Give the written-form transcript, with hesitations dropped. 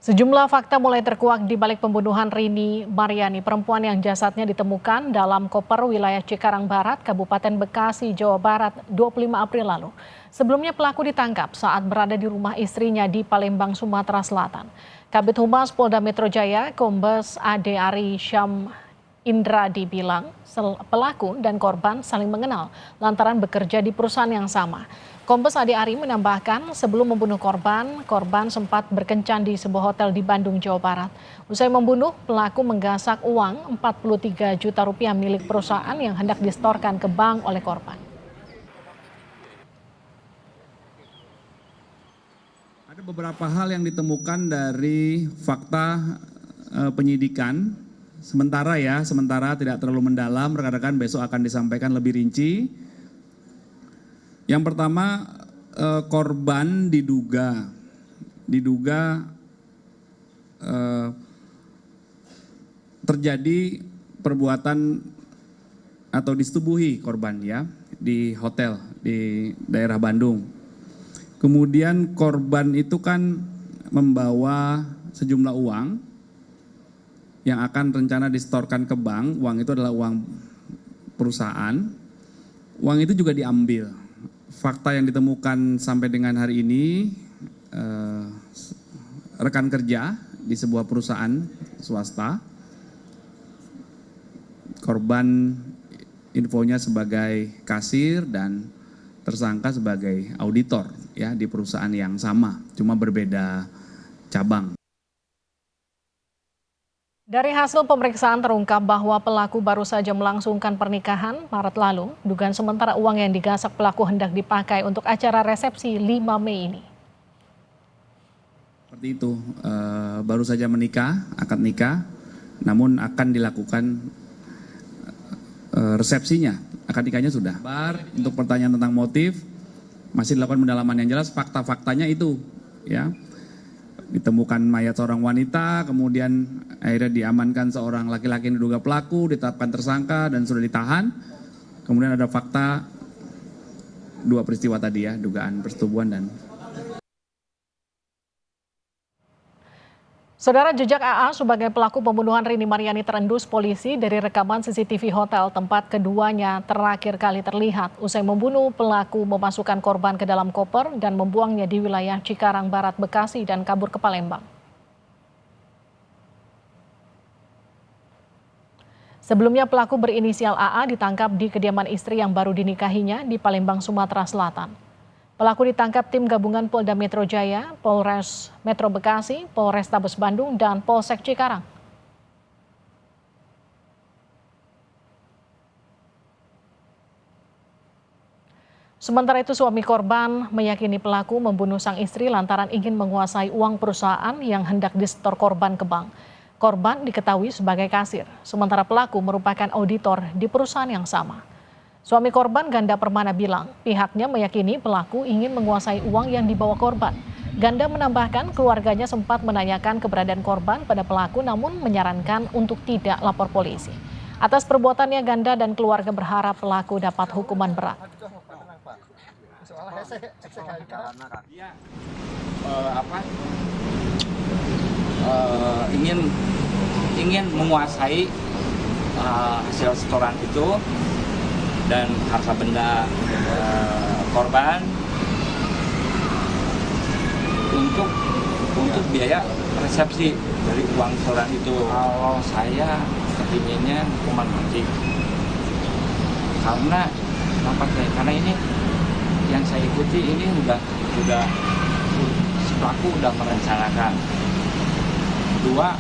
Sejumlah fakta mulai terkuak di balik pembunuhan Rini Maryani, perempuan yang jasadnya ditemukan dalam koper wilayah Cikarang Barat, Kabupaten Bekasi, Jawa Barat, 25 April lalu. Sebelumnya pelaku ditangkap saat berada di rumah istrinya di Palembang, Sumatera Selatan. Kabid Humas Polda Metro Jaya, Kombes Ade Ari Syam Indra dibilang pelaku dan korban saling mengenal lantaran bekerja di perusahaan yang sama. Kombes Ade Ari menambahkan sebelum membunuh korban sempat berkencan di sebuah hotel di Bandung, Jawa Barat. Usai membunuh, pelaku menggasak uang 43 juta rupiah milik perusahaan yang hendak disetorkan ke bank oleh korban. Ada beberapa hal yang ditemukan dari fakta penyidikan. Sementara tidak terlalu mendalam, rekan-rekan besok akan disampaikan lebih rinci. Yang pertama, korban diduga terjadi perbuatan atau disetubuhi korban ya di hotel di daerah Bandung. Kemudian korban itu kan membawa sejumlah uang yang akan rencana disetorkan ke bank. Uang itu adalah uang perusahaan. Uang itu juga diambil. Fakta yang ditemukan sampai dengan hari ini, rekan kerja di sebuah perusahaan swasta, korban infonya sebagai kasir dan tersangka sebagai auditor ya di perusahaan yang sama, cuma berbeda cabang. Dari hasil pemeriksaan terungkap bahwa pelaku baru saja melangsungkan pernikahan Maret lalu. Dugaan sementara uang yang digasak pelaku hendak dipakai untuk acara resepsi 5 Mei ini. Seperti itu, baru saja menikah, akad nikah, namun akan dilakukan resepsinya. Akad nikahnya sudah. Untuk pertanyaan tentang motif, masih dilakukan pendalaman yang jelas, fakta-faktanya itu ya. Ditemukan mayat seorang wanita, kemudian akhirnya diamankan seorang laki-laki yang diduga pelaku, ditetapkan tersangka dan sudah ditahan. Kemudian ada fakta 2 peristiwa tadi ya, dugaan persetubuhan dan... Saudara, jejak AA sebagai pelaku pembunuhan Rini Maryani terendus polisi dari rekaman CCTV hotel tempat keduanya terakhir kali terlihat. Usai membunuh, pelaku memasukkan korban ke dalam koper dan membuangnya di wilayah Cikarang Barat, Bekasi dan kabur ke Palembang. Sebelumnya pelaku berinisial AA ditangkap di kediaman istri yang baru dinikahinya di Palembang, Sumatera Selatan. Pelaku ditangkap tim gabungan Polda Metro Jaya, Polres Metro Bekasi, Polrestabes Bandung, dan Polsek Cikarang. Sementara itu suami korban meyakini pelaku membunuh sang istri lantaran ingin menguasai uang perusahaan yang hendak disetor korban ke bank. Korban diketahui sebagai kasir, sementara pelaku merupakan auditor di perusahaan yang sama. Suami korban Ganda Permana bilang pihaknya meyakini pelaku ingin menguasai uang yang dibawa korban. Ganda menambahkan keluarganya sempat menanyakan keberadaan korban pada pelaku namun menyarankan untuk tidak lapor polisi. Atas perbuatannya Ganda dan keluarga berharap pelaku dapat hukuman berat. Ingin menguasai hasil setoran itu dan harta benda korban untuk biaya resepsi dari uang setoran itu. Kalau saya kepinginnya hukuman mati karena ini yang saya ikuti ini udah pelaku udah merencanakan. Kedua,